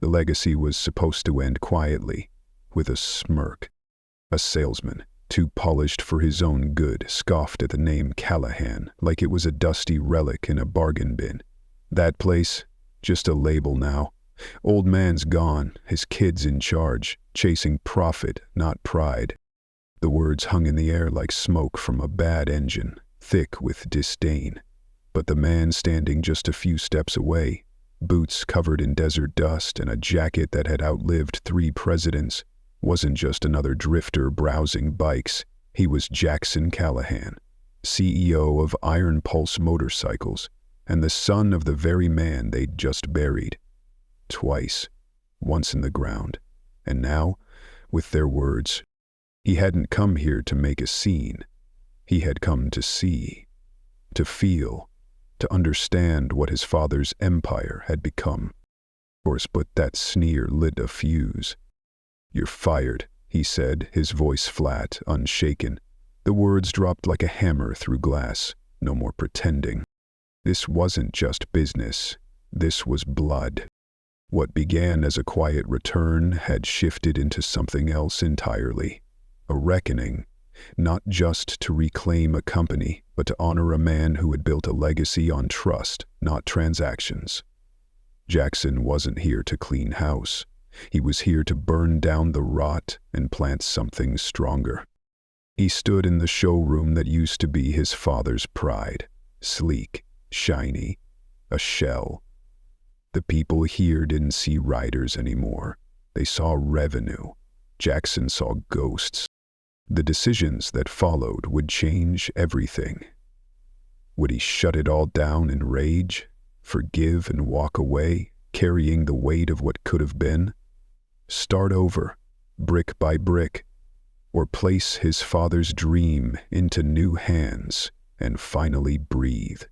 The legacy was supposed to end quietly, with a smirk. A salesman, too polished for his own good, scoffed at the name Callahan like it was a dusty relic in a bargain bin. That place, just a label now. Old man's gone, his kid's in charge, chasing profit, not pride. The words hung in the air like smoke from a bad engine, thick with disdain. But the man standing just a few steps away, boots covered in desert dust and a jacket that had outlived 3 presidents, wasn't just another drifter browsing bikes. He was Jackson Callahan, CEO of Iron Pulse Motorcycles, and the son of the very man they'd just buried. Twice, once in the ground, and now, with their words. He hadn't come here to make a scene. He had come to see, to feel, to understand what his father's empire had become. Of course, but that sneer lit a fuse. "You're fired," he said, his voice flat, unshaken. The words dropped like a hammer through glass. No more pretending. This wasn't just business. This was blood. What began as a quiet return had shifted into something else entirely. A reckoning, not just to reclaim a company, but to honor a man who had built a legacy on trust, not transactions. Jackson wasn't here to clean house. He was here to burn down the rot and plant something stronger. He stood in the showroom that used to be his father's pride, sleek, shiny, a shell. The people here didn't see riders anymore. They saw revenue. Jackson saw ghosts. The decisions that followed would change everything. Would he shut it all down in rage, forgive and walk away, carrying the weight of what could have been? Start over, brick by brick, or place his father's dream into new hands and finally breathe?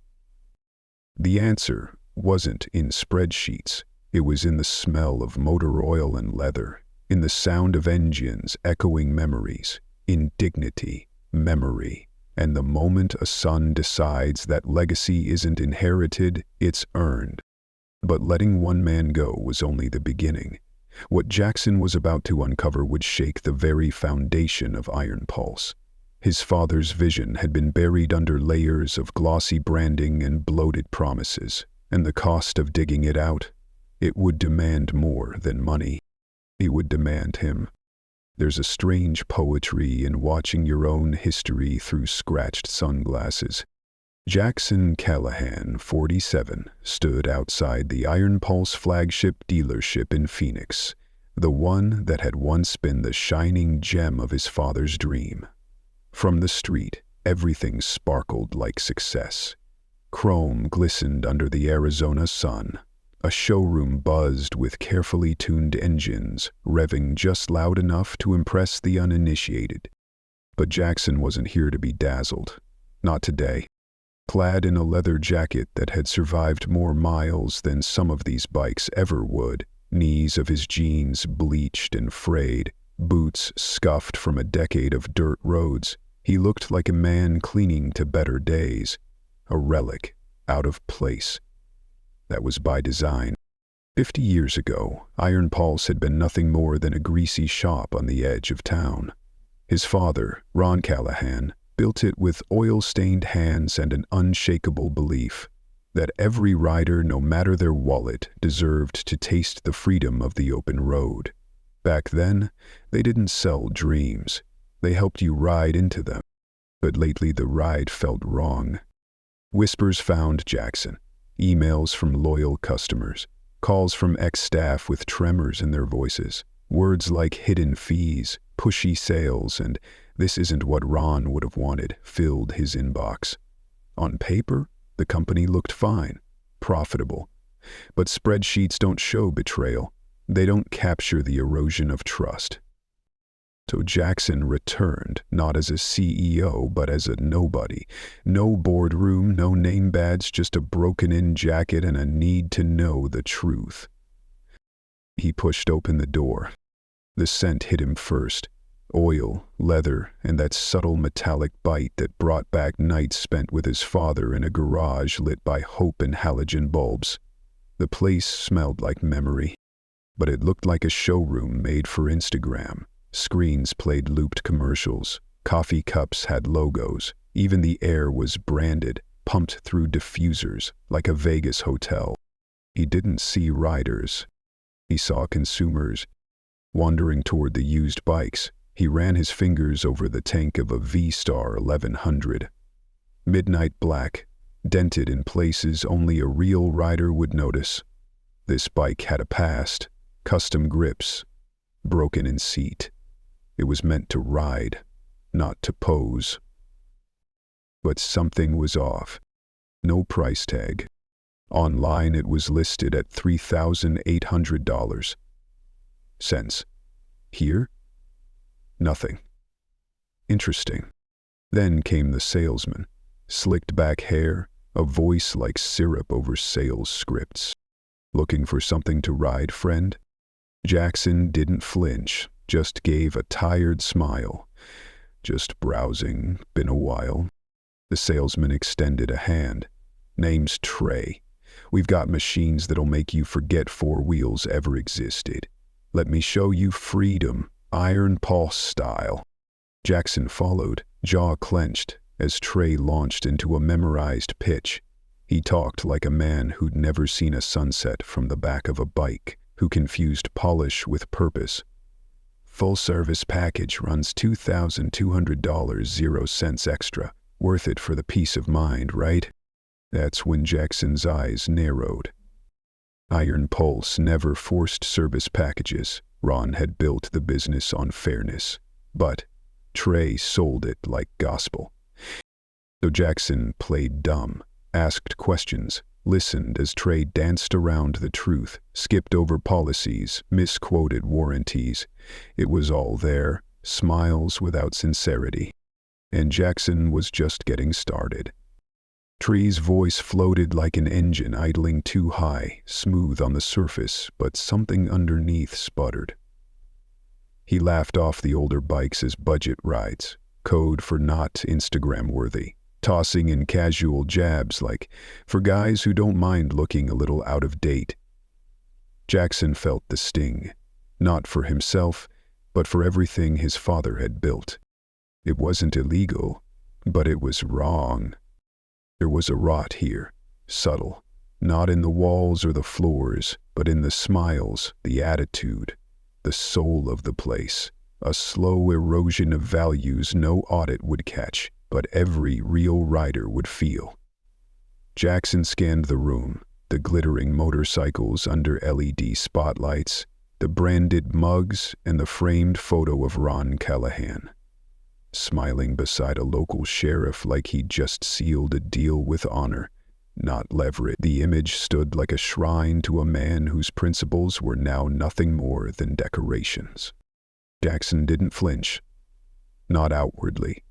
The answer wasn't in spreadsheets. It was in the smell of motor oil and leather, in the sound of engines echoing memories, in dignity, memory, and the moment a son decides that legacy isn't inherited, it's earned. But letting one man go was only the beginning. What Jackson was about to uncover would shake the very foundation of Iron Pulse. His father's vision had been buried under layers of glossy branding and bloated promises, and the cost of digging it out, it would demand more than money. It would demand him. There's a strange poetry in watching your own history through scratched sunglasses. Jackson Callahan, 47, stood outside the Iron Pulse flagship dealership in Phoenix, the one that had once been the shining gem of his father's dream. From the street, everything sparkled like success. Chrome glistened under the Arizona sun. A showroom buzzed with carefully tuned engines, revving just loud enough to impress the uninitiated. But Jackson wasn't here to be dazzled. Not today. Clad in a leather jacket that had survived more miles than some of these bikes ever would, knees of his jeans bleached and frayed, boots scuffed from a decade of dirt roads, he looked like a man clinging to better days, a relic, out of place. That was by design. 50 years ago, Iron Pulse had been nothing more than a greasy shop on the edge of town. His father, Ron Callahan, built it with oil-stained hands and an unshakable belief that every rider, no matter their wallet, deserved to taste the freedom of the open road. Back then, they didn't sell dreams. They helped you ride into them. But lately the ride felt wrong. Whispers found Jackson. Emails from loyal customers. Calls from ex-staff with tremors in their voices. Words like hidden fees, pushy sales, and "this isn't what Ron would have wanted" filled his inbox. On paper, the company looked fine, profitable. But spreadsheets don't show betrayal. They don't capture the erosion of trust. So Jackson returned, not as a CEO, but as a nobody. No boardroom, no name badge, just a broken-in jacket and a need to know the truth. He pushed open the door. The scent hit him first. Oil, leather, and that subtle metallic bite that brought back nights spent with his father in a garage lit by hope and halogen bulbs. The place smelled like memory. but it looked like a showroom made for Instagram. Screens played looped commercials, coffee cups had logos, even the air was branded, pumped through diffusers like a Vegas hotel. He didn't see riders. He saw consumers. Wandering toward the used bikes, he ran his fingers over the tank of a V-Star 1100. Midnight black, dented in places only a real rider would notice. This bike had a past, custom grips, broken in seat. It was meant to ride, not to pose. But something was off. No price tag. Online it was listed at $3,800. Cents. Here? Nothing. Interesting. Then came the salesman. Slicked back hair, a voice like syrup over sales scripts. Looking for something to ride, friend? Jackson didn't flinch, just gave a tired smile. Just browsing, been a while. The salesman extended a hand. Name's Trey. We've got machines that'll make you forget four wheels ever existed. Let me show you freedom, Iron Pulse style. Jackson followed, jaw clenched, as Trey launched into a memorized pitch. He talked like a man who'd never seen a sunset from the back of a bike, who confused polish with purpose. Full service package runs $2,200, 0 cents extra. Worth it for the peace of mind, right? That's when Jackson's eyes narrowed. Iron Pulse never forced service packages. Ron had built the business on fairness. But Trey sold it like gospel. So Jackson played dumb, asked questions, listened as Trey danced around the truth, skipped over policies, misquoted warranties. It was all there, smiles without sincerity. And Jackson was just getting started. Trey's voice floated like an engine idling too high, smooth on the surface, but something underneath sputtered. He laughed off the older bikes as budget rides, code for not Instagram-worthy, tossing in casual jabs like, for guys who don't mind looking a little out of date. Jackson felt the sting, not for himself, but for everything his father had built. It wasn't illegal, but it was wrong. There was a rot here, subtle, not in the walls or the floors, but in the smiles, the attitude, the soul of the place, a slow erosion of values no audit would catch, but every real rider would feel. Jackson scanned the room, the glittering motorcycles under LED spotlights, the branded mugs, and the framed photo of Ron Callahan. Smiling beside a local sheriff like he'd just sealed a deal with honor, not leverage. The image stood like a shrine to a man whose principles were now nothing more than decorations. Jackson didn't flinch, not outwardly,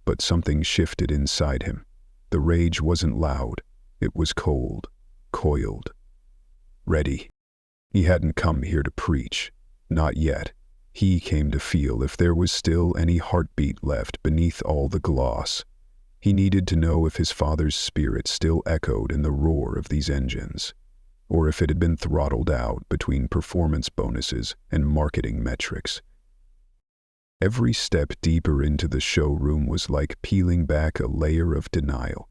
but something shifted inside him. The rage wasn't loud, it was cold, coiled, ready. He hadn't come here to preach, not yet. He came to feel if there was still any heartbeat left beneath all the gloss. He needed to know if his father's spirit still echoed in the roar of these engines, or if it had been throttled out between performance bonuses and marketing metrics. Every step deeper into the showroom was like peeling back a layer of denial.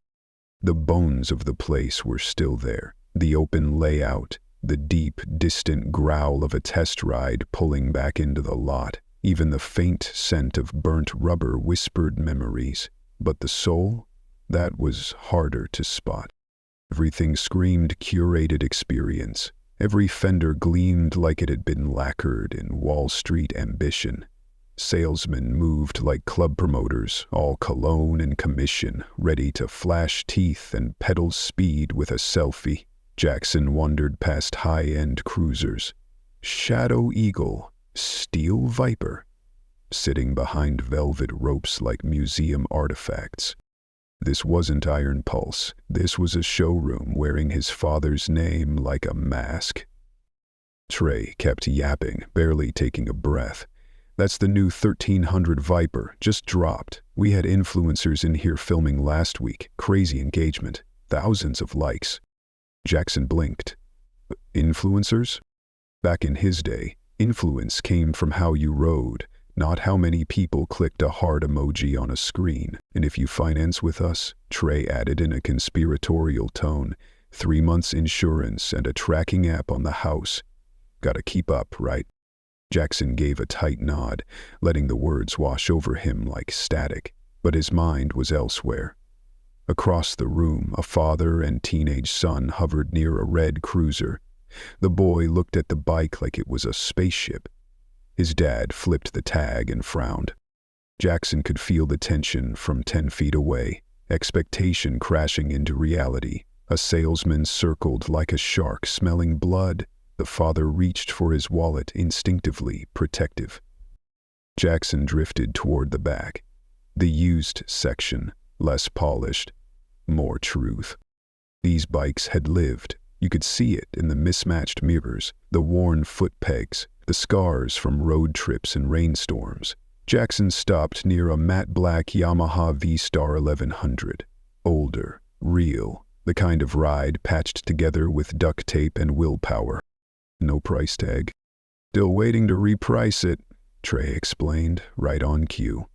The bones of the place were still there, the open layout, the deep, distant growl of a test ride pulling back into the lot. Even the faint scent of burnt rubber whispered memories. But the soul? That was harder to spot. Everything screamed curated experience. Every fender gleamed like it had been lacquered in Wall Street ambition. Salesmen moved like club promoters, all cologne and commission, ready to flash teeth and pedal speed with a selfie. Jackson wandered past high-end cruisers. Shadow Eagle, Steel Viper, sitting behind velvet ropes like museum artifacts. This wasn't Iron Pulse. This was a showroom wearing his father's name like a mask. Trey kept yapping, barely taking a breath. That's the new 1300 Viper, just dropped. We had influencers in here filming last week. Crazy engagement. Thousands of likes. Jackson blinked. Influencers? Back in his day, influence came from how you rode, not how many people clicked a heart emoji on a screen. And if you finance with us, Trey added in a conspiratorial tone, 3 months insurance and a tracking app on the house. Gotta keep up, right? Jackson gave a tight nod, letting the words wash over him like static, but his mind was elsewhere. Across the room, a father and teenage son hovered near a red cruiser. The boy looked at the bike like it was a spaceship. His dad flipped the tag and frowned. Jackson could feel the tension from 10 feet away, expectation crashing into reality. A salesman circled like a shark, smelling blood. The father reached for his wallet, instinctively protective. Jackson drifted toward the back. The used section, less polished, more truth. These bikes had lived. You could see it in the mismatched mirrors, the worn foot pegs, the scars from road trips and rainstorms. Jackson stopped near a matte black Yamaha V-Star 1100. Older, real, the kind of ride patched together with duct tape and willpower. No price tag. Still waiting to reprice it, Trey explained, right on cue.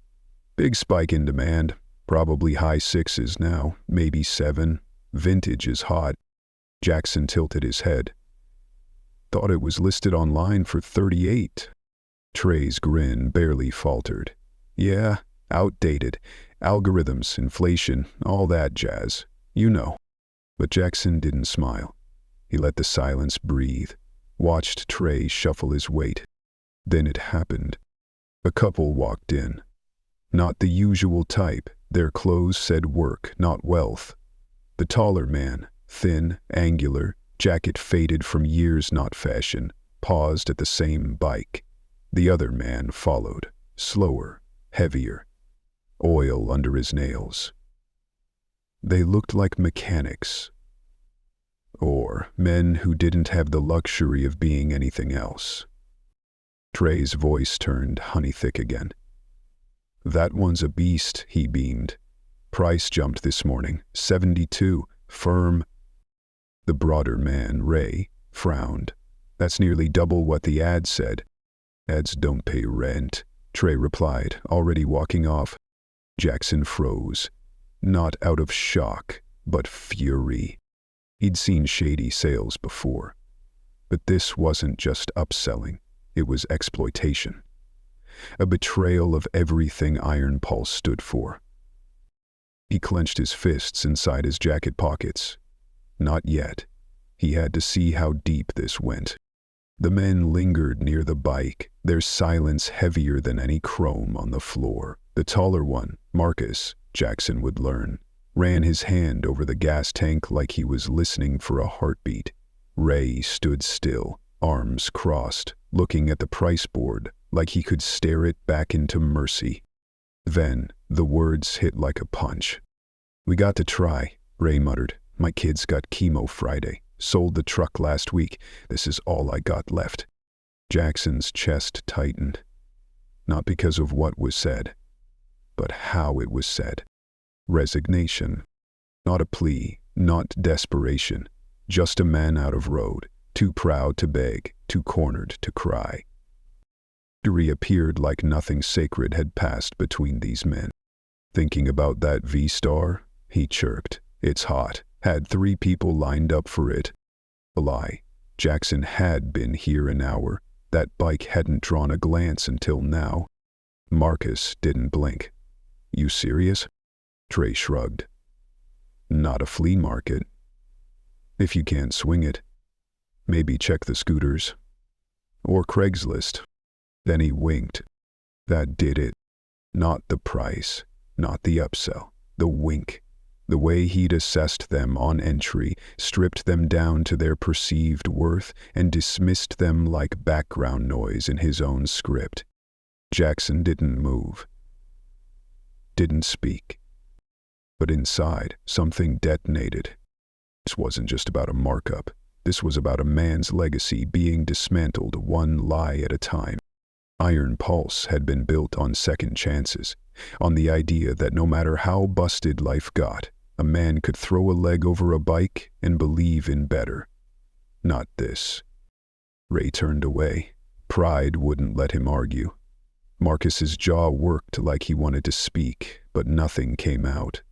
Big spike in demand. Probably high 6s now, maybe 7. Vintage is hot. Jackson tilted his head. Thought it was listed online for 38. Trey's grin barely faltered. Yeah, outdated. Algorithms, inflation, all that jazz. You know. But Jackson didn't smile. He let the silence breathe, watched Trey shuffle his weight. Then it happened. A couple walked in. Not the usual type. Their clothes said work, not wealth. The taller man, thin, angular, jacket faded from years not fashion, paused at the same bike. The other man followed, slower, heavier, oil under his nails. They looked like mechanics, or men who didn't have the luxury of being anything else. Trey's voice turned honey-thick again. That one's a beast, he beamed. Price jumped this morning, 72, firm. The broader man, Ray, frowned. That's nearly double what the ad said. Ads don't pay rent, Trey replied, already walking off. Jackson froze, not out of shock, but fury. He'd seen shady sales before. But this wasn't just upselling, it was exploitation. A betrayal of everything Iron Pulse stood for. He clenched his fists inside his jacket pockets. Not yet. He had to see how deep this went. The men lingered near the bike, their silence heavier than any chrome on the floor. The taller one, Marcus, Jackson would learn, ran his hand over the gas tank like he was listening for a heartbeat. Ray stood still, arms crossed, looking at the price board like he could stare it back into mercy. Then, the words hit like a punch. We got to try, Ray muttered. My kids got chemo Friday. Sold the truck last week. This is all I got left. Jackson's chest tightened. Not because of what was said, but how it was said. Resignation. Not a plea, not desperation. Just a man out of road, too proud to beg, too cornered to cry. Victory appeared like nothing sacred had passed between these men. Thinking about that V-Star? He chirked. It's hot. Had 3 people lined up for it. A lie. Jackson had been here an hour. That bike hadn't drawn a glance until now. Marcus didn't blink. You serious? Trey shrugged. Not a flea market. If you can't swing it, maybe check the scooters. Or Craigslist. Then he winked. That did it. Not the price, not the upsell, the wink. The way he'd assessed them on entry, stripped them down to their perceived worth, and dismissed them like background noise in his own script. Jackson didn't move. Didn't speak. But inside, something detonated. This wasn't just about a markup. This was about a man's legacy being dismantled one lie at a time. Iron Pulse had been built on second chances, on the idea that no matter how busted life got, a man could throw a leg over a bike and believe in better. Not this. Ray turned away. Pride wouldn't let him argue. Marcus's jaw worked like he wanted to speak, but nothing came out.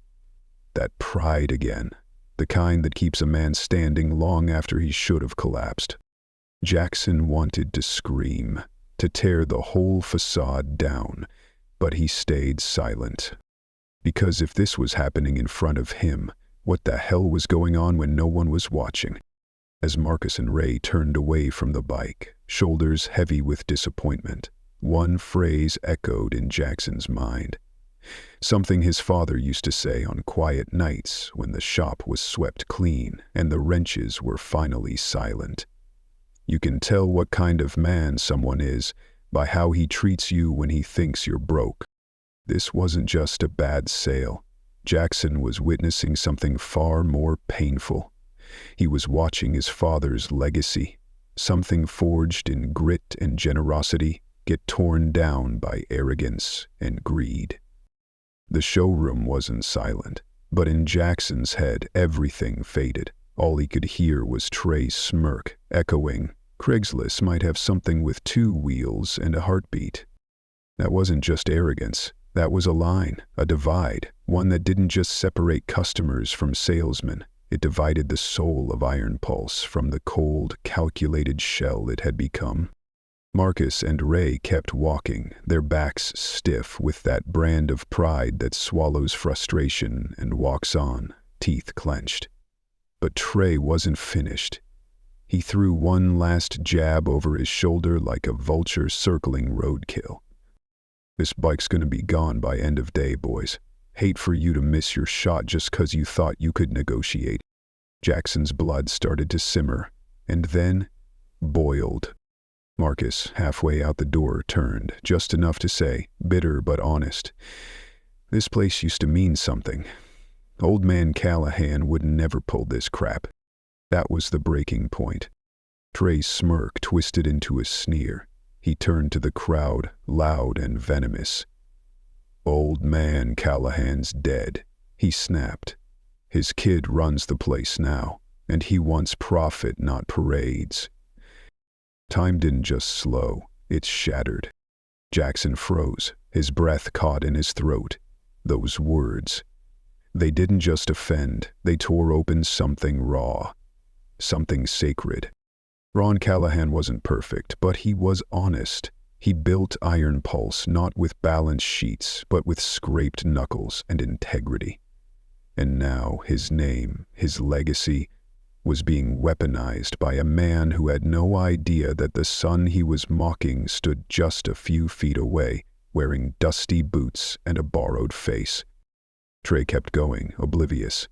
That pride again, the kind that keeps a man standing long after he should have collapsed. Jackson wanted to scream, to tear the whole facade down, but he stayed silent. Because if this was happening in front of him, what the hell was going on when no one was watching? As Marcus and Ray turned away from the bike, shoulders heavy with disappointment, one phrase echoed in Jackson's mind. Something his father used to say on quiet nights when the shop was swept clean and the wrenches were finally silent. You can tell what kind of man someone is by how he treats you when he thinks you're broke. This wasn't just a bad sale. Jackson was witnessing something far more painful. He was watching his father's legacy, something forged in grit and generosity, get torn down by arrogance and greed. The showroom wasn't silent, but in Jackson's head everything faded. All he could hear was Trey's smirk, echoing, "Craigslist might have something with 2 wheels and a heartbeat." That wasn't just arrogance. That was a line, a divide, one that didn't just separate customers from salesmen. It divided the soul of Iron Pulse from the cold, calculated shell it had become. Marcus and Ray kept walking, their backs stiff with that brand of pride that swallows frustration and walks on, teeth clenched. But Trey wasn't finished. He threw one last jab over his shoulder like a vulture circling roadkill. "This bike's gonna be gone by end of day, boys. Hate for you to miss your shot just 'cause you thought you could negotiate." Jackson's blood started to simmer, and then boiled. Marcus, halfway out the door, turned, just enough to say, bitter but honest, "This place used to mean something. Old man Callahan would never pull this crap." That was the breaking point. Trey's smirk twisted into a sneer. He turned to the crowd, loud and venomous. "Old man Callahan's dead," he snapped. "His kid runs the place now, and he wants profit, not parades." Time didn't just slow, it shattered. Jackson froze, his breath caught in his throat. Those words. They didn't just offend, they tore open something raw, something sacred. Ron Callahan wasn't perfect, but he was honest. He built Iron Pulse not with balance sheets, but with scraped knuckles and integrity. And now his name, his legacy, was being weaponized by a man who had no idea that the son he was mocking stood just a few feet away, wearing dusty boots and a borrowed face. Trey kept going, oblivious.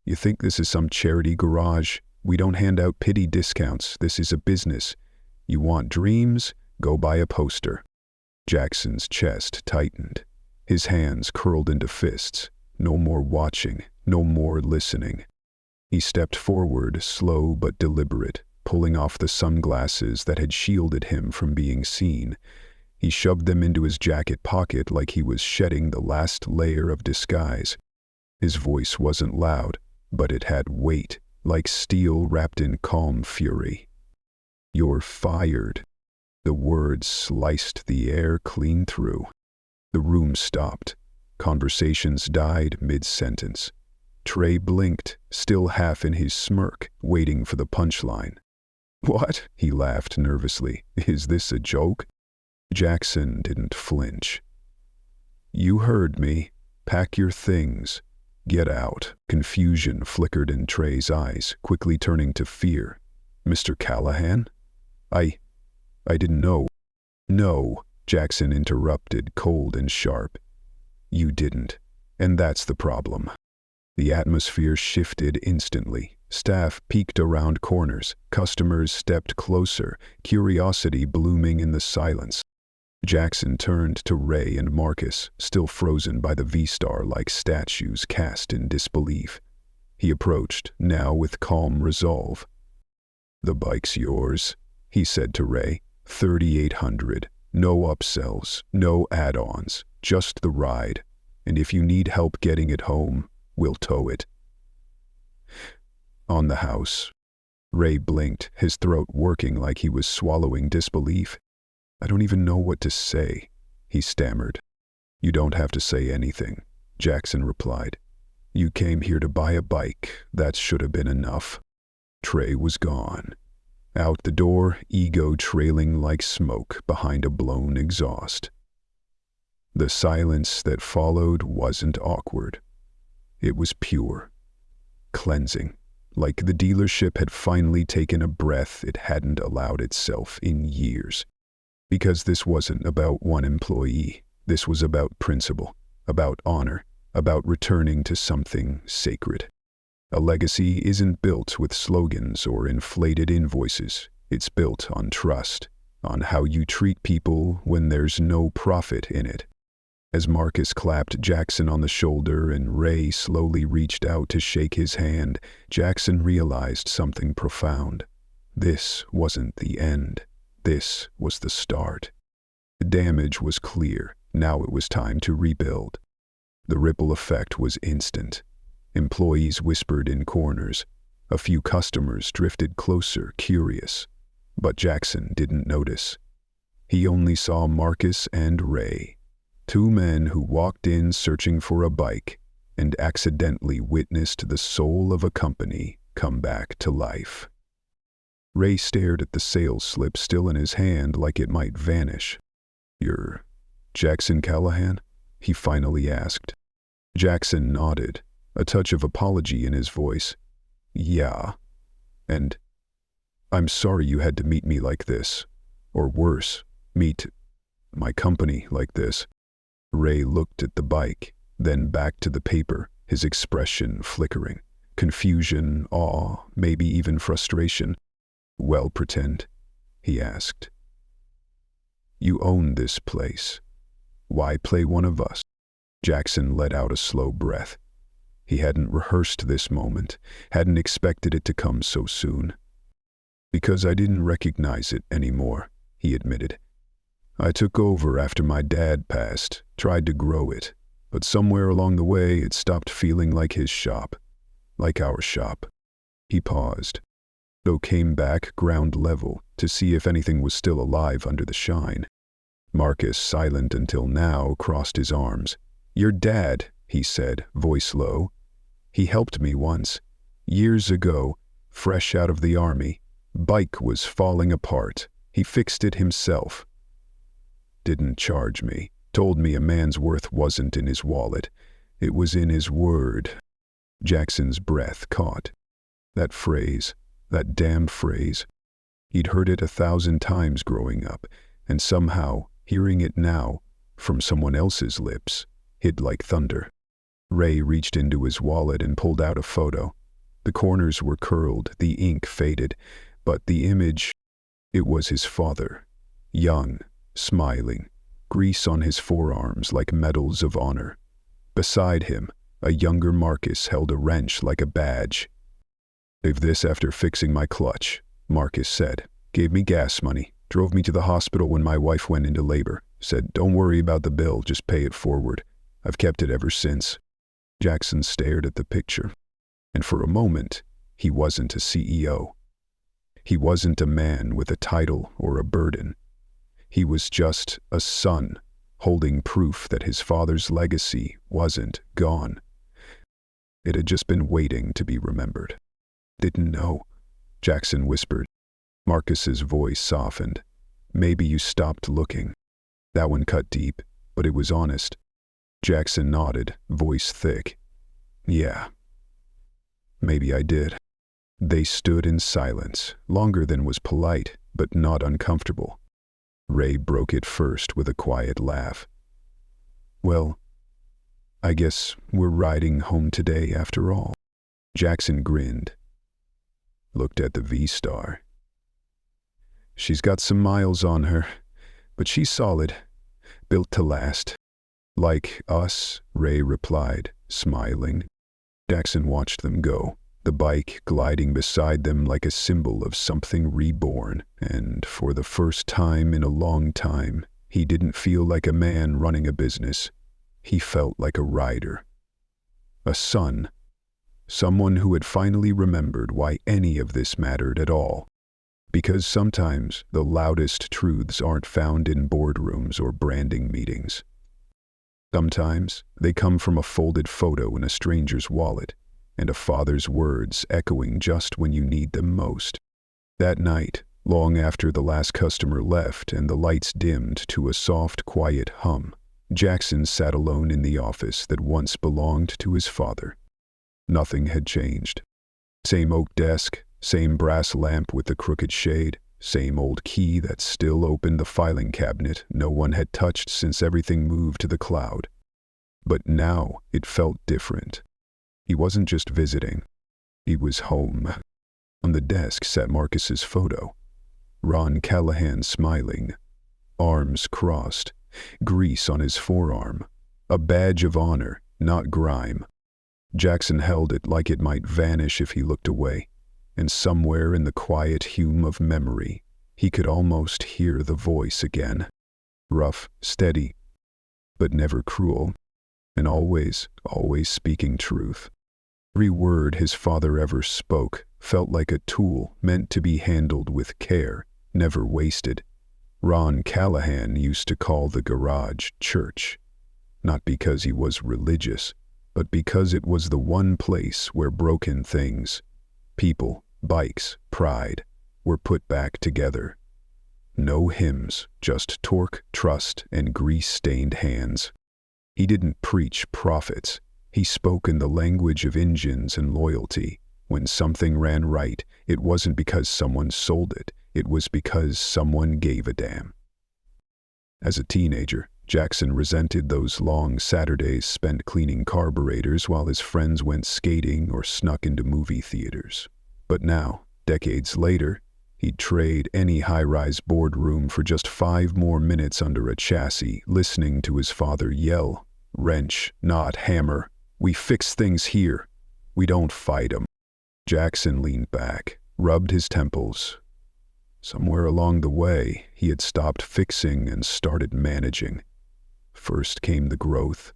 "You think this is some charity garage? We don't hand out pity discounts. This is a business. You want dreams? Go buy a poster." Jackson's chest tightened. His hands curled into fists. No more watching, no more listening. He stepped forward, slow but deliberate, pulling off the sunglasses that had shielded him from being seen. He shoved them into his jacket pocket like he was shedding the last layer of disguise. His voice wasn't loud, but it had weight, like steel wrapped in calm fury. "You're fired." The words sliced the air clean through. The room stopped. Conversations died mid-sentence. Trey blinked, still half in his smirk, waiting for the punchline. "What?" he laughed nervously. "Is this a joke?" Jackson didn't flinch. "You heard me. Pack your things. Get out." Confusion flickered in Trey's eyes, quickly turning to fear. "Mr. Callahan? I didn't know." "No," Jackson interrupted, cold and sharp. "You didn't. And that's the problem." The atmosphere shifted instantly. Staff peeked around corners. Customers stepped closer, curiosity blooming in the silence. Jackson turned to Ray and Marcus, still frozen by the V-star like statues cast in disbelief. He approached, now with calm resolve. "The bike's yours," he said to Ray. 3,800. No upsells, no add-ons, just the ride. And if you need help getting it home, we'll tow it. On the house. Ray blinked, his throat working like he was swallowing disbelief. "I don't even know what to say," he stammered. "You don't have to say anything," Jackson replied. "You came here to buy a bike. That should have been enough." Trey was gone. Out the door, ego trailing like smoke behind a blown exhaust. The silence that followed wasn't awkward. It was pure, cleansing, like the dealership had finally taken a breath it hadn't allowed itself in years. Because this wasn't about one employee. This was about principle, about honor, about returning to something sacred. A legacy isn't built with slogans or inflated invoices. It's built on trust, on how you treat people when there's no profit in it. As Marcus clapped Jackson on the shoulder and Ray slowly reached out to shake his hand, Jackson realized something profound. This wasn't the end. This was the start. The damage was clear. Now it was time to rebuild. The ripple effect was instant. Employees whispered in corners. A few customers drifted closer, curious. But Jackson didn't notice. He only saw Marcus and Ray, two men who walked in searching for a bike and accidentally witnessed the soul of a company come back to life. Ray stared at the sales slip still in his hand like it might vanish. "You're Jackson Callahan?" he finally asked. Jackson nodded, a touch of apology in his voice. "Yeah. And I'm sorry you had to meet me like this. Or worse, meet my company like this." Ray looked at the bike, then back to the paper, his expression flickering. Confusion, awe, maybe even frustration. "Well, pretend," he asked. "You own this place. Why play one of us?" Jackson let out a slow breath. He hadn't rehearsed this moment, hadn't expected it to come so soon. "Because I didn't recognize it anymore," he admitted. "I took over after my dad passed, tried to grow it, but somewhere along the way it stopped feeling like his shop, like our shop." He paused, though came back ground level to see if anything was still alive under the shine. Marcus, silent until now, crossed his arms. "Your dad," he said, voice low. "He helped me once. Years ago, fresh out of the army. Bike was falling apart. He fixed it himself. Didn't charge me. Told me a man's worth wasn't in his wallet. It was in his word." Jackson's breath caught. That phrase, that damn phrase. He'd heard it 1,000 times growing up, and somehow, hearing it now, from someone else's lips, hit like thunder. Ray reached into his wallet and pulled out a photo. The corners were curled, the ink faded, but the image, it was his father. Young, smiling, grease on his forearms like medals of honor. Beside him, a younger Marcus held a wrench like a badge. "Saved this after fixing my clutch," Marcus said. "Gave me gas money, drove me to the hospital when my wife went into labor. Said, don't worry about the bill, just pay it forward. I've kept it ever since." Jackson stared at the picture, and for a moment, he wasn't a CEO. He wasn't a man with a title or a burden. He was just a son, holding proof that his father's legacy wasn't gone. It had just been waiting to be remembered. "Didn't know," Jackson whispered. Marcus's voice softened. "Maybe you stopped looking." That one cut deep, but it was honest. Jackson nodded, voice thick. "Yeah. Maybe I did." They stood in silence, longer than was polite, but not uncomfortable. Ray broke it first with a quiet laugh. "Well, I guess we're riding home today after all." Jackson grinned, looked at the V-Star. "She's got some miles on her, but she's solid, built to last." "Like us," Ray replied, smiling. Jackson watched them go, the bike gliding beside them like a symbol of something reborn, and for the first time in a long time, he didn't feel like a man running a business. He felt like a rider. A son, Someone who had finally remembered why any of this mattered at all. Because sometimes the loudest truths aren't found in boardrooms or branding meetings. Sometimes they come from a folded photo in a stranger's wallet and a father's words echoing just when you need them most. That night, long after the last customer left and the lights dimmed to a soft, quiet hum, Jackson sat alone in the office that once belonged to his father. Nothing had changed. Same oak desk, same brass lamp with the crooked shade, same old key that still opened the filing cabinet no one had touched since everything moved to the cloud. But now it felt different. He wasn't just visiting. He was home. On the desk sat Marcus's photo. Ron Callahan smiling, arms crossed, grease on his forearm, a badge of honor, not grime. Jackson held it like it might vanish if he looked away, and somewhere in the quiet hum of memory, he could almost hear the voice again. Rough, steady, but never cruel, and always speaking truth. Every word his father ever spoke felt like a tool meant to be handled with care, never wasted. Ron Callahan used to call the garage church, not because he was religious, but because it was the one place where broken things, people, bikes, pride, were put back together. No hymns, just torque, trust, and grease-stained hands. He didn't preach profits. He spoke in the language of engines and loyalty. When something ran right, it wasn't because someone sold it. It was because someone gave a damn. As a teenager, Jackson resented those long Saturdays spent cleaning carburetors while his friends went skating or snuck into movie theaters. But now, decades later, he'd trade any high-rise boardroom for just 5 more minutes under a chassis, listening to his father yell, "Wrench, not hammer. We fix things here. We don't fight 'em." Jackson leaned back, rubbed his temples. Somewhere along the way, he had stopped fixing and started managing. First came the growth,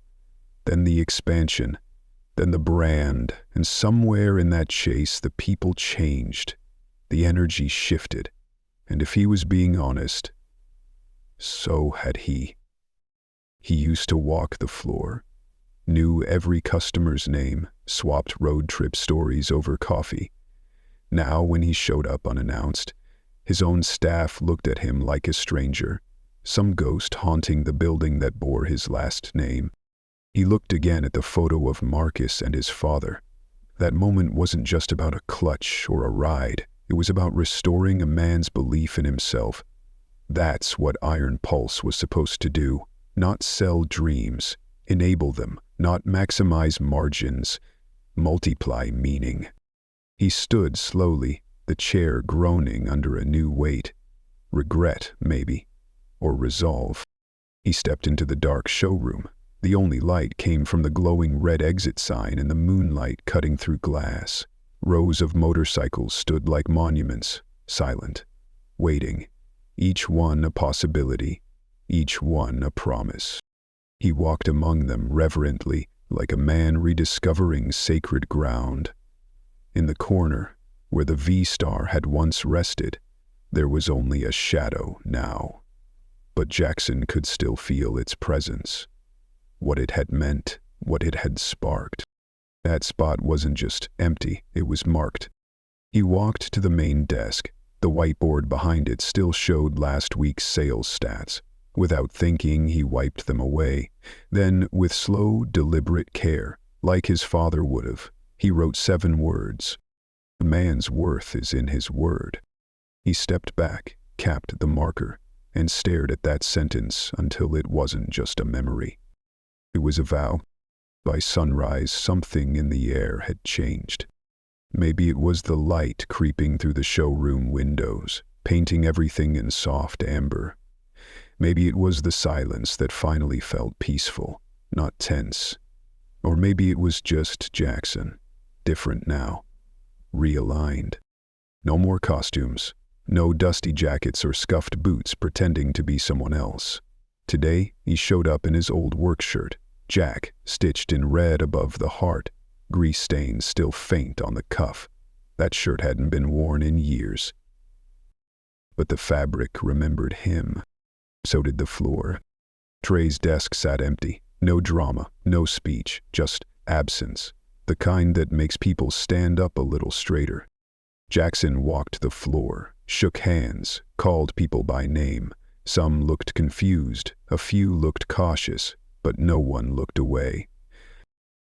then the expansion, then the brand, and somewhere in that chase the people changed. The energy shifted, and if he was being honest, so had he. He used to walk the floor, knew every customer's name, swapped road trip stories over coffee. Now, when he showed up unannounced, his own staff looked at him like a stranger, some ghost haunting the building that bore his last name. He looked again at the photo of Marcus and his father. That moment wasn't just about a clutch or a ride. It was about restoring a man's belief in himself. That's what Iron Pulse was supposed to do. Not sell dreams, enable them, not maximize margins, multiply meaning. He stood slowly, the chair groaning under a new weight. Regret, maybe, or resolve. He stepped into the dark showroom. The only light came from the glowing red exit sign and the moonlight cutting through glass. Rows of motorcycles stood like monuments, silent, waiting, each one a possibility, each one a promise. He walked among them reverently, like a man rediscovering sacred ground. In the corner, where the V-Star had once rested, there was only a shadow now. But Jackson could still feel its presence. What it had meant, what it had sparked. That spot wasn't just empty, it was marked. He walked to the main desk. The whiteboard behind it still showed last week's sales stats. Without thinking, he wiped them away. Then, with slow, deliberate care, like his father would have, he wrote 7 words. A man's worth is in his word. He stepped back, capped the marker, and stared at that sentence until it wasn't just a memory. It was a vow. By sunrise, something in the air had changed. Maybe it was the light creeping through the showroom windows, painting everything in soft amber. Maybe it was the silence that finally felt peaceful, not tense. Or maybe it was just Jackson, different now, realigned. No more costumes, no dusty jackets or scuffed boots pretending to be someone else. Today, he showed up in his old work shirt, Jack, stitched in red above the heart, grease stains still faint on the cuff. That shirt hadn't been worn in years. But the fabric remembered him. So did the floor. Trey's desk sat empty. No drama, no speech, just absence. The kind that makes people stand up a little straighter. Jackson walked the floor, shook hands, called people by name. Some looked confused, a few looked cautious, but no one looked away.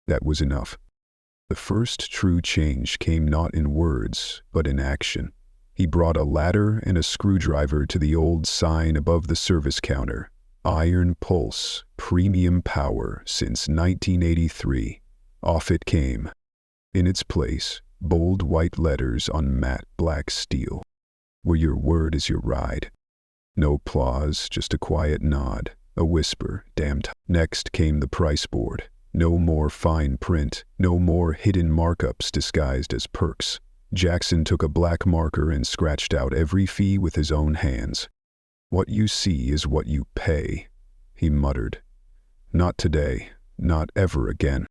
That was enough. The first true change came not in words, but in action. He brought a ladder and a screwdriver to the old sign above the service counter. Iron Pulse, premium power since 1983. Off it came. In its place, bold white letters on matte black steel. Where your word is your ride. No applause, just a quiet nod, a whisper, damned. Next came the price board. No more fine print, no more hidden markups disguised as perks. Jackson took a black marker and scratched out every fee with his own hands. "What you see is what you pay," he muttered. "Not today, not ever again."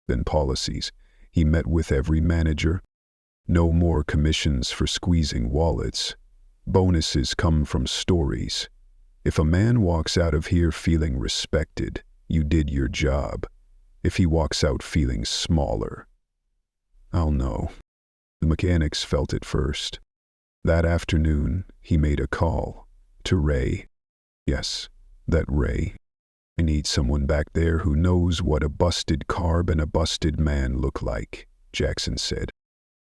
Then policies. He met with every manager. No more commissions for squeezing wallets. Bonuses come from stories. If a man walks out of here feeling respected, you did your job. If he walks out feeling smaller, I'll know. The mechanics felt it first. That afternoon, he made a call. To Ray. Yes, that Ray. "I need someone back there who knows what a busted carb and a busted man look like," Jackson said.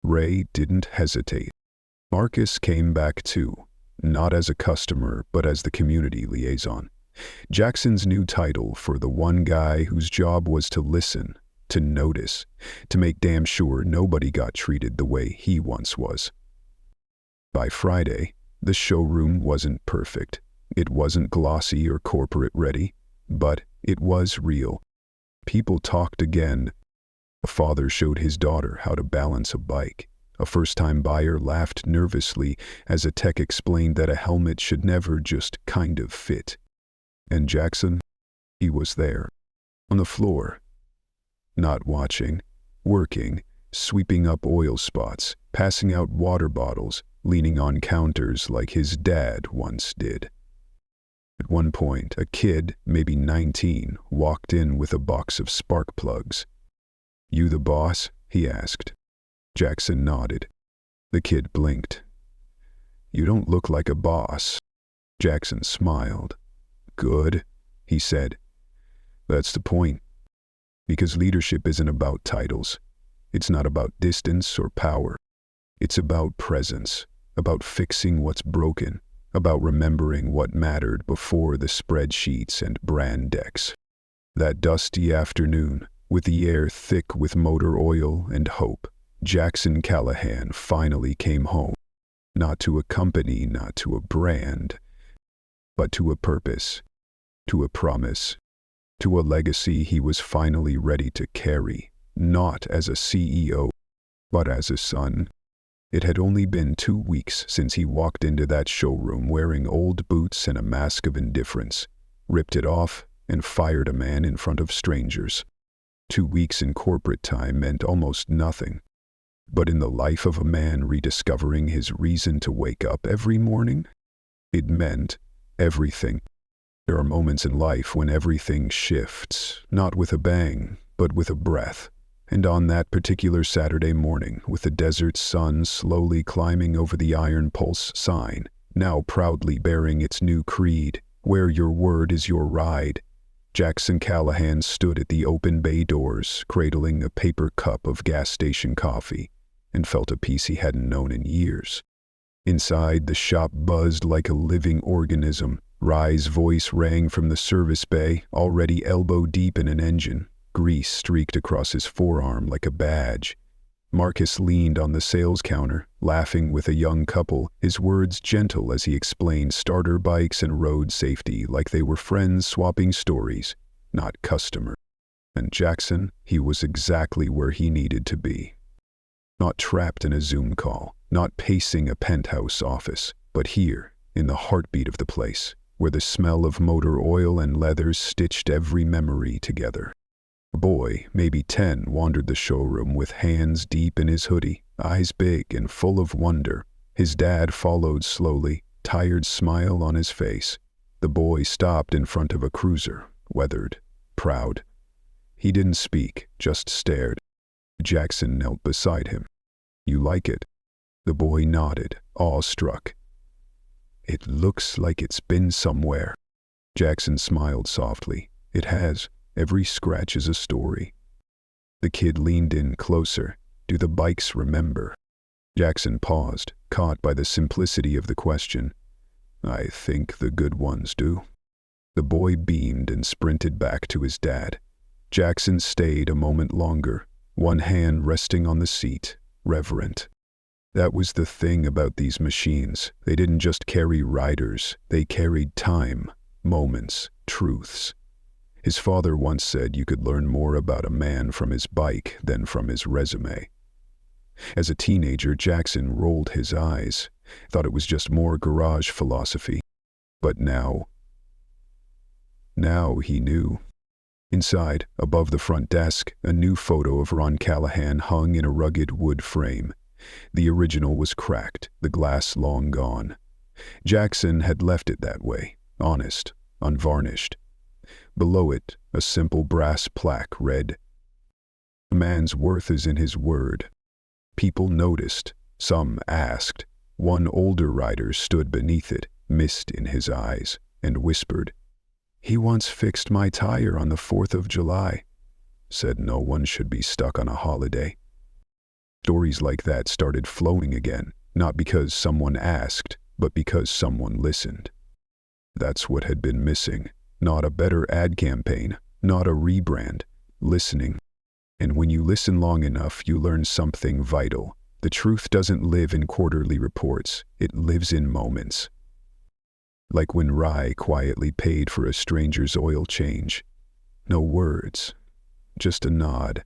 Ray didn't hesitate. Marcus came back too, not as a customer, but as the community liaison. Jackson's new title for the one guy whose job was to listen, to notice, to make damn sure nobody got treated the way he once was. By Friday, the showroom wasn't perfect. It wasn't glossy or corporate ready, but it was real. People talked again. A father showed his daughter how to balance a bike. A first-time buyer laughed nervously as a tech explained that a helmet should never just kind of fit. And Jackson, he was there, on the floor. Not watching, working, sweeping up oil spots, passing out water bottles, leaning on counters like his dad once did. At one point, a kid, maybe 19, walked in with a box of spark plugs. "You the boss?" he asked. Jackson nodded. The kid blinked. "You don't look like a boss." Jackson smiled. "Good," he said. "That's the point. Because leadership isn't about titles. It's not about distance or power. It's about presence, about fixing what's broken, about remembering what mattered before the spreadsheets and brand decks." That dusty afternoon, with the air thick with motor oil and hope, Jackson Callahan finally came home. Not to a company, not to a brand, but to a purpose, to a promise, to a legacy he was finally ready to carry, not as a CEO, but as a son. It had only been 2 weeks since he walked into that showroom wearing old boots and a mask of indifference, ripped it off, and fired a man in front of strangers. 2 weeks in corporate time meant almost nothing. But in the life of a man rediscovering his reason to wake up every morning, it meant everything. There are moments in life when everything shifts, not with a bang, but with a breath. And on that particular Saturday morning, with the desert sun slowly climbing over the Iron Pulse sign, now proudly bearing its new creed, "Where your word is your ride," Jackson Callahan stood at the open bay doors, cradling a paper cup of gas station coffee, and felt a peace he hadn't known in years. Inside, the shop buzzed like a living organism. Rye's voice rang from the service bay, already elbow-deep in an engine. Grease streaked across his forearm like a badge. Marcus leaned on the sales counter, laughing with a young couple, his words gentle as he explained starter bikes and road safety like they were friends swapping stories, not customers. And Jackson, he was exactly where he needed to be. Not trapped in a Zoom call, not pacing a penthouse office, but here, in the heartbeat of the place, where the smell of motor oil and leather stitched every memory together. A A boy, maybe 10, wandered the showroom with hands deep in his hoodie, eyes big and full of wonder. His dad followed slowly, tired smile on his face. The boy stopped in front of a cruiser, weathered, proud. He didn't speak, just stared. Jackson knelt beside him. "You like it?" The boy nodded, awestruck. "It looks like it's been somewhere." Jackson smiled softly. "It has. Every scratch is a story." The kid leaned in closer. "Do the bikes remember?" Jackson paused, caught by the simplicity of the question. "I think the good ones do." The boy beamed and sprinted back to his dad. Jackson stayed a moment longer, one hand resting on the seat, reverent. That was the thing about these machines. They didn't just carry riders, they carried time, moments, truths. His father once said you could learn more about a man from his bike than from his resume. As a teenager, Jackson rolled his eyes, thought it was just more garage philosophy. But now he knew. Inside, above the front desk, a new photo of Ron Callahan hung in a rugged wood frame. The original was cracked, the glass long gone. Jackson had left it that way, honest, unvarnished. Below it, a simple brass plaque read, "A man's worth is in his word." People noticed, some asked. One older rider stood beneath it, mist in his eyes, and whispered, "He once fixed my tire on the 4th of July. Said no one should be stuck on a holiday." Stories like that started flowing again, not because someone asked, but because someone listened. That's what had been missing. Not a better ad campaign, not a rebrand. Listening. And when you listen long enough, you learn something vital. The truth doesn't live in quarterly reports. It lives in moments. Like when Rye quietly paid for a stranger's oil change. No words, just a nod.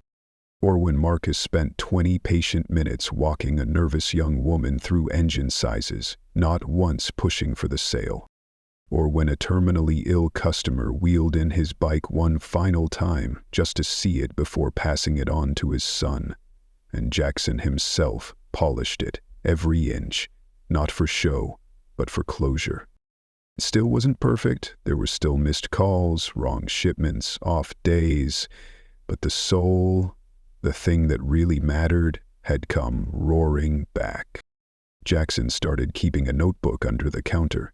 Or when Marcus spent 20 patient minutes walking a nervous young woman through engine sizes, not once pushing for the sale. Or when a terminally ill customer wheeled in his bike one final time just to see it before passing it on to his son. And Jackson himself polished it, every inch, not for show, but for closure. It still wasn't perfect. There were still missed calls, wrong shipments, off days, but the soul, the thing that really mattered, had come roaring back. Jackson started keeping a notebook under the counter,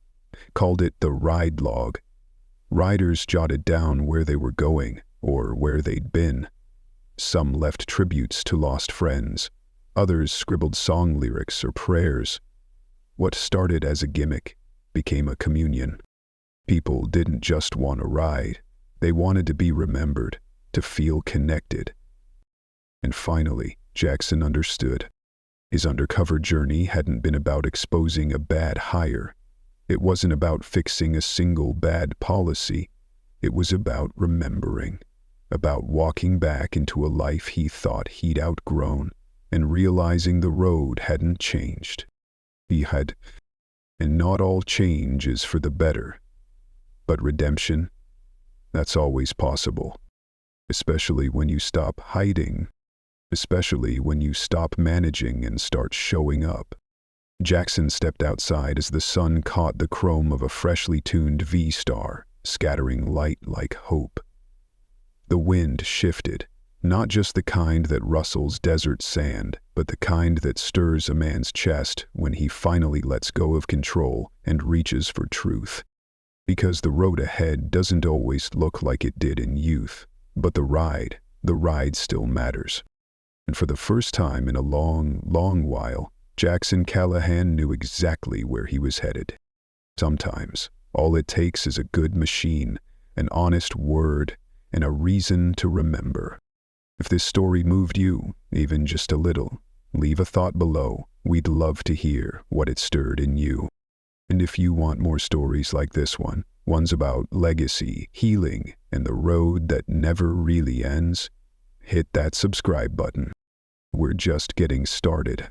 called it the ride log. Riders jotted down where they were going or where they'd been. Some left tributes to lost friends. Others scribbled song lyrics or prayers. What started as a gimmick became a communion. People didn't just want to ride. They wanted to be remembered, to feel connected. And finally, Jackson understood. His undercover journey hadn't been about exposing a bad hire. It wasn't about fixing a single bad policy. It was about remembering, about walking back into a life he thought he'd outgrown and realizing the road hadn't changed. He had, and not all change is for the better. But redemption, that's always possible, especially when you stop hiding, especially when you stop managing and start showing up. Jackson stepped outside as the sun caught the chrome of a freshly tuned V-Star, scattering light like hope. The wind shifted, not just the kind that rustles desert sand, but the kind that stirs a man's chest when he finally lets go of control and reaches for truth. Because the road ahead doesn't always look like it did in youth, but the ride still matters. And for the first time in a long, long while, Jackson Callahan knew exactly where he was headed. Sometimes, all it takes is a good machine, an honest word, and a reason to remember. If this story moved you, even just a little, leave a thought below. We'd love to hear what it stirred in you. And if you want more stories like this one, ones about legacy, healing, and the road that never really ends, hit that subscribe button. We're just getting started.